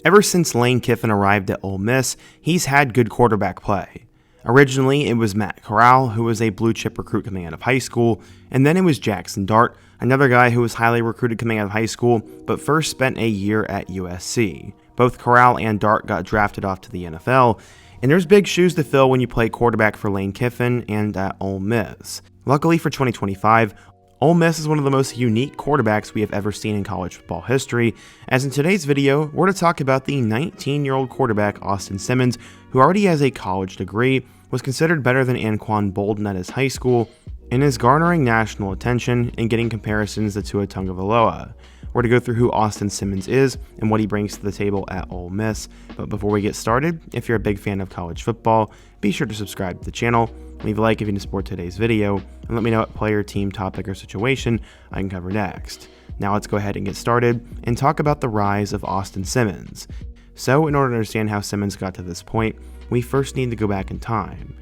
Ever since Lane Kiffin arrived at Ole Miss, he's had good quarterback play. Originally, it was Matt Corral, who was a blue-chip recruit coming out of high school, and then it was Jackson Dart, another guy who was highly recruited coming out of high school, but first spent a year at USC. Both Corral and Dart got drafted off to the NFL, and there's big shoes to fill when you play quarterback for Lane Kiffin and at Ole Miss. Luckily for 2025, Ole Miss is one of the most unique quarterbacks we have ever seen in college football history, as in today's video, we're to talk about the 19-year-old quarterback Austin Simmons, who already has a college degree, was considered better than Anquan Boldin at his high school, and is garnering national attention and getting comparisons to Tua Tagovailoa. We're to go through who Austin Simmons is and what he brings to the table at Ole Miss. But before we get started, if you're a big fan of college football, be sure to subscribe to the channel, leave a like if you support today's video, and let me know what player, team, topic, or situation I can cover next. Now let's go ahead and get started and talk about the rise of Austin Simmons. So in order to understand how Simmons got to this point, we first need to go back in time.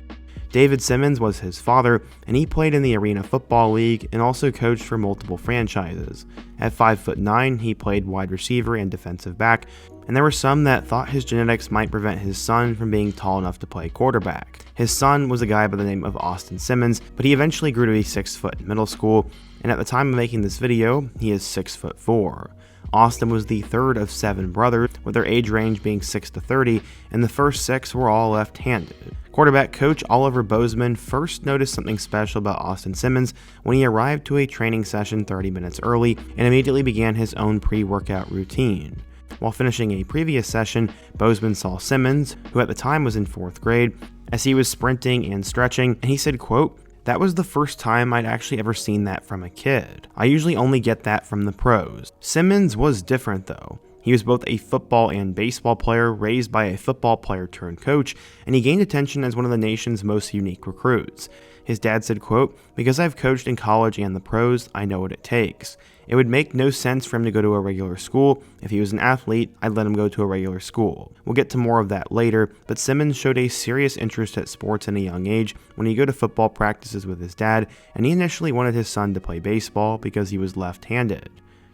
David Simmons was his father, and he played in the Arena Football League and also coached for multiple franchises. At 5'9", he played wide receiver and defensive back, and there were some that thought his genetics might prevent his son from being tall enough to play quarterback. His son was a guy by the name of Austin Simmons, but he eventually grew to be 6 foot in middle school, and at the time of making this video, he is 6'4". Austin was the third of 7 brothers, with their age range being 6 to 30, and the first 6 were all left-handed. Quarterback coach Oliver Bozeman first noticed something special about Austin Simmons when he arrived to a training session 30 minutes early and immediately began his own pre-workout routine. While finishing a previous session, Bozeman saw Simmons, who at the time was in 4th grade, as he was sprinting and stretching, and he said, quote, "That was the first time I'd actually ever seen that from a kid. I usually only get that from the pros." Simmons was different though. He was both a football and baseball player raised by a football player turned coach, and he gained attention as one of the nation's most unique recruits. His dad said, quote, "Because I've coached in college and the pros, I know what it takes. It would make no sense for him to go to a regular school. If he was an athlete, I'd let him go to a regular school." We'll get to more of that later, but Simmons showed a serious interest at sports at a young age when he'd go to football practices with his dad, and he initially wanted his son to play baseball because he was left-handed.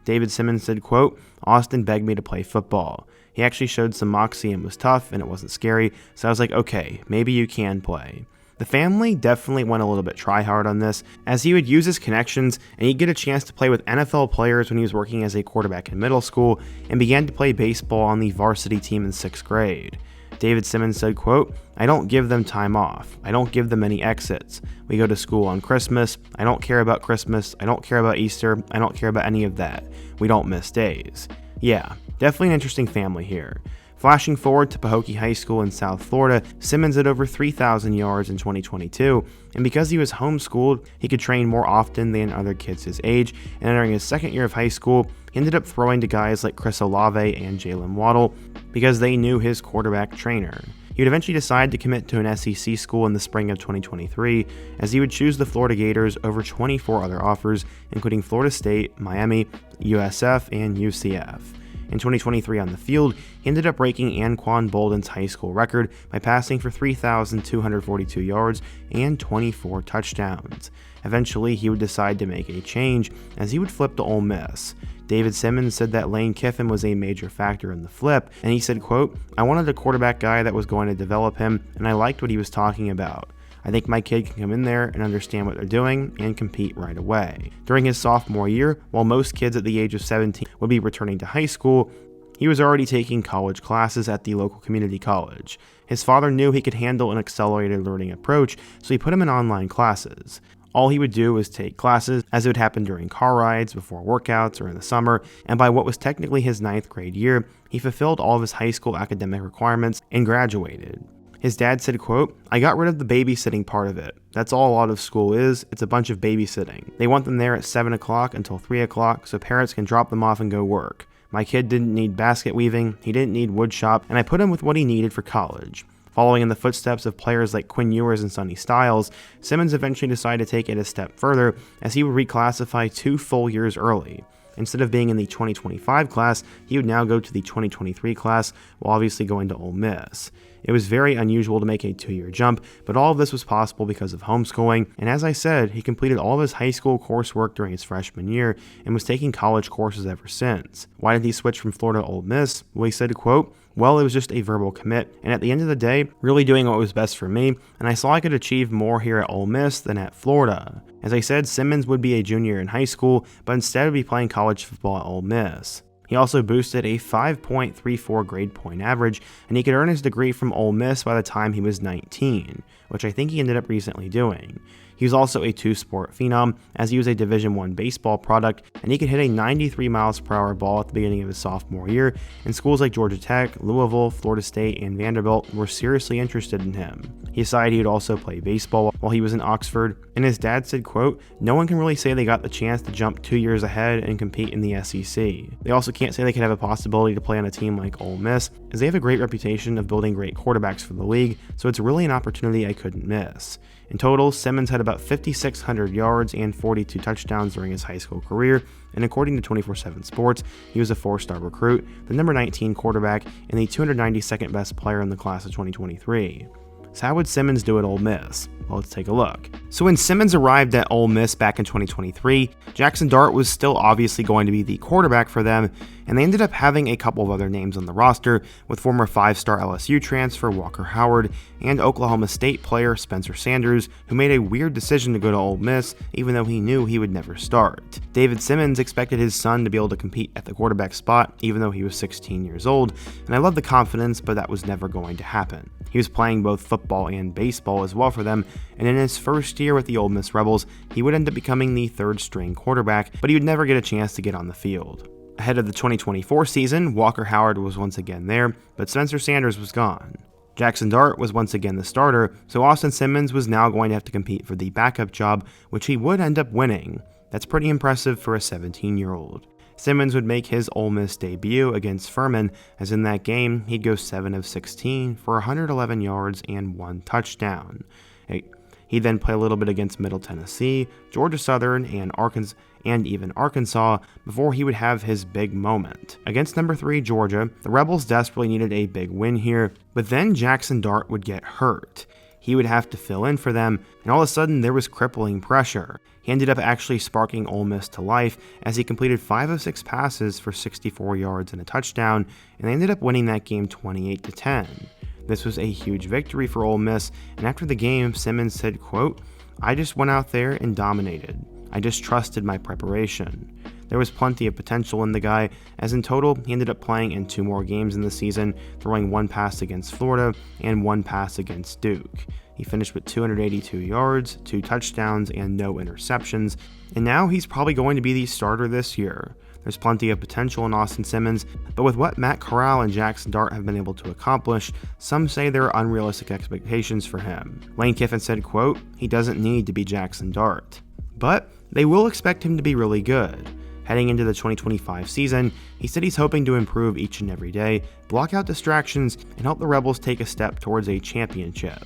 David Simmons said, quote, "Austin begged me to play football. He actually showed some moxie and was tough and it wasn't scary, so I was like, okay, maybe you can play." The family definitely went a little bit try-hard on this, as he would use his connections and he'd get a chance to play with NFL players when he was working as a quarterback in middle school and began to play baseball on the varsity team in 6th grade. David Simmons said, quote, "I don't give them time off. I don't give them any exits. We go to school on Christmas. I don't care about Christmas. I don't care about Easter. I don't care about any of that. We don't miss days." Yeah, definitely an interesting family here. Flashing forward to Pahokee High School in South Florida, Simmons had over 3,000 yards in 2022, and because he was homeschooled, he could train more often than other kids his age, and entering his 2nd year of high school, he ended up throwing to guys like Chris Olave and Jalen Waddle because they knew his quarterback trainer. He would eventually decide to commit to an SEC school in the spring of 2023, as he would choose the Florida Gators over 24 other offers, including Florida State, Miami, USF, and UCF. In 2023 on the field, he ended up breaking Anquan Boldin's high school record by passing for 3,242 yards and 24 touchdowns. Eventually, he would decide to make a change, as he would flip to Ole Miss. David Simmons said that Lane Kiffin was a major factor in the flip, and he said, quote, "I wanted a quarterback guy that was going to develop him, and I liked what he was talking about. I think my kid can come in there and understand what they're doing and compete right away." During his sophomore year, while most kids at the age of 17 would be returning to high school, he was already taking college classes at the local community college. His father knew he could handle an accelerated learning approach, so he put him in online classes. All he would do was take classes, as it would happen during car rides, before workouts, or in the summer, and by what was technically his 9th grade year, he fulfilled all of his high school academic requirements and graduated. His dad said, quote, "I got rid of the babysitting part of it. That's all a lot of school is. It's a bunch of babysitting. They want them there at 7 o'clock until 3 o'clock so parents can drop them off and go work. My kid didn't need basket weaving, he didn't need wood shop, and I put him with what he needed for college." Following in the footsteps of players like Quinn Ewers and Sonny Styles, Simmons eventually decided to take it a step further, as he would reclassify 2 full years early. Instead of being in the 2025 class, he would now go to the 2023 class, while obviously going to Ole Miss. It was very unusual to make a 2-year jump, but all of this was possible because of homeschooling, and as I said, he completed all of his high school coursework during his freshman year and was taking college courses ever since. Why did he switch from Florida to Ole Miss? Well, he said, quote, "Well, it was just a verbal commit, and at the end of the day, really doing what was best for me, and I saw I could achieve more here at Ole Miss than at Florida." As I said, Simmons would be a junior in high school, but instead would be playing college football at Ole Miss. He also boosted a 5.34 grade point average, and he could earn his degree from Ole Miss by the time he was 19, which I think he ended up recently doing. He was also a two-sport phenom, as he was a Division I baseball product, and he could hit a 93 miles per hour ball at the beginning of his sophomore year, and schools like Georgia Tech, Louisville, Florida State, and Vanderbilt were seriously interested in him. He decided he would also play baseball while he was in Oxford, and his dad said, quote, "No one can really say they got the chance to jump 2 years ahead and compete in the SEC. They also can't say they could have a possibility to play on a team like Ole Miss, as they have a great reputation of building great quarterbacks for the league, so it's really an opportunity I couldn't miss." In total, Simmons had about 5,600 yards and 42 touchdowns during his high school career, and according to 24/7 Sports, he was a 4-star recruit, the number 19 quarterback, and the 292nd best player in the class of 2023. So how would Simmons do at Ole Miss? Well, let's take a look. So when Simmons arrived at Ole Miss back in 2023, Jackson Dart was still obviously going to be the quarterback for them, and they ended up having a couple of other names on the roster, with former 5-star LSU transfer Walker Howard and Oklahoma State player Spencer Sanders, who made a weird decision to go to Ole Miss even though he knew he would never start. David Simmons expected his son to be able to compete at the quarterback spot even though he was 16 years old, and I love the confidence, but that was never going to happen. He was playing both football and baseball as well for them, and in his first year with the Ole Miss Rebels, he would end up becoming the 3rd-string quarterback, but he would never get a chance to get on the field. Ahead of the 2024 season, Walker Howard was once again there, but Spencer Sanders was gone. Jackson Dart was once again the starter, so Austin Simmons was now going to have to compete for the backup job, which he would end up winning. That's pretty impressive for a 17-year-old. Simmons would make his Ole Miss debut against Furman, as in that game, he'd go 7 of 16 for 111 yards and 1 touchdown. He'd then play a little bit against Middle Tennessee, Georgia Southern, and even Arkansas before he would have his big moment. Against number 3 Georgia, the Rebels desperately needed a big win here, but then Jackson Dart would get hurt. He would have to fill in for them, and all of a sudden there was crippling pressure. He ended up actually sparking Ole Miss to life as he completed 5 of 6 passes for 64 yards and a touchdown, and they ended up winning that game 28-10. This was a huge victory for Ole Miss, and after the game, Simmons said, quote, "I just went out there and dominated. I just trusted my preparation." There was plenty of potential in the guy, as in total, he ended up playing in 2 more games in the season, throwing 1 pass against Florida and 1 pass against Duke. He finished with 282 yards, 2 touchdowns, and no interceptions, and now he's probably going to be the starter this year. There's plenty of potential in Austin Simmons, but with what Matt Corral and Jackson Dart have been able to accomplish, some say there are unrealistic expectations for him. Lane Kiffin said, quote, "He doesn't need to be Jackson Dart." But they will expect him to be really good. Heading into the 2025 season, he said he's hoping to improve each and every day, block out distractions, and help the Rebels take a step towards a championship.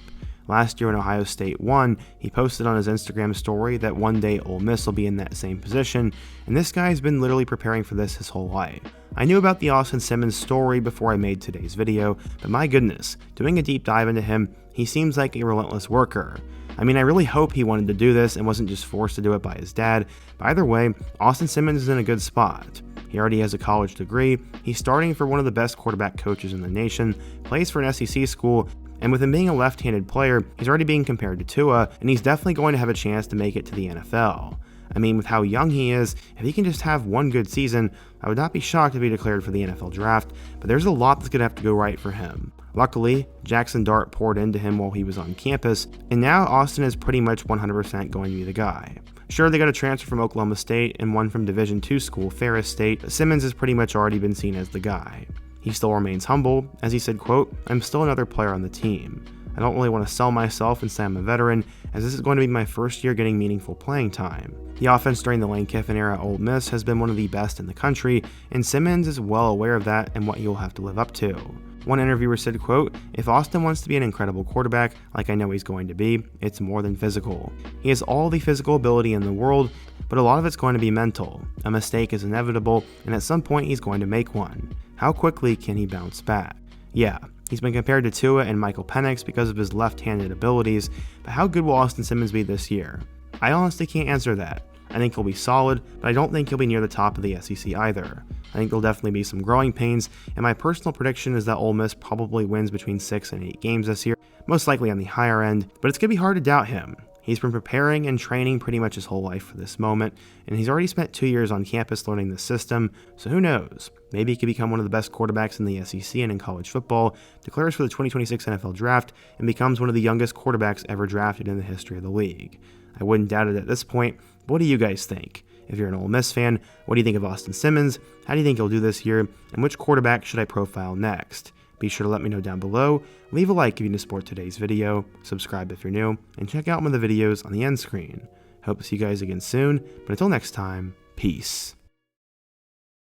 Last year when Ohio State won, he posted on his Instagram story that one day Ole Miss will be in that same position, and this guy's been literally preparing for this his whole life. I knew about the Austin Simmons story before I made today's video, but my goodness, doing a deep dive into him, he seems like a relentless worker. I mean, I really hope he wanted to do this and wasn't just forced to do it by his dad, but either way, Austin Simmons is in a good spot. He already has a college degree, he's starting for one of the best quarterback coaches in the nation, plays for an SEC school, and with him being a left-handed player, he's already being compared to Tua, and he's definitely going to have a chance to make it to the NFL. I mean, with how young he is, if he can just have one good season, I would not be shocked if he declared for the NFL draft, but there's a lot that's going to have to go right for him. Luckily, Jackson Dart poured into him while he was on campus, and now Austin is pretty much 100% going to be the guy. Sure, they got a transfer from Oklahoma State and one from Division II school Ferris State, but Simmons has pretty much already been seen as the guy. He still remains humble, as he said, quote, "I'm still another player on the team. I don't really want to sell myself and say I'm a veteran, as this is going to be my first year getting meaningful playing time. The offense during the Lane Kiffin era at Ole Miss has been one of the best in the country, and Simmons is well aware of that and what he will have to live up to." One interviewer said, quote, "If Austin wants to be an incredible quarterback, like I know he's going to be, it's more than physical. He has all the physical ability in the world, but a lot of it's going to be mental. A mistake is inevitable, and at some point he's going to make one. How quickly can he bounce back? Yeah, he's been compared to Tua and Michael Penix because of his left-handed abilities, but how good will Austin Simmons be this year? I honestly can't answer that. I think he'll be solid, but I don't think he'll be near the top of the SEC either. I think there'll definitely be some growing pains, and my personal prediction is that Ole Miss probably wins between 6 and 8 games this year, most likely on the higher end, but it's going to be hard to doubt him. He's been preparing and training pretty much his whole life for this moment, and he's already spent 2 years on campus learning the system, so who knows? Maybe he could become one of the best quarterbacks in the SEC and in college football, declares for the 2026 NFL Draft, and becomes one of the youngest quarterbacks ever drafted in the history of the league. I wouldn't doubt it at this point, but what do you guys think? If you're an Ole Miss fan, what do you think of Austin Simmons? How do you think he'll do this year? And which quarterback should I profile next? Be sure to let me know down below, leave a like if you need to support today's video, subscribe if you're new, and check out one of the videos on the end screen. Hope to see you guys again soon, but until next time, peace.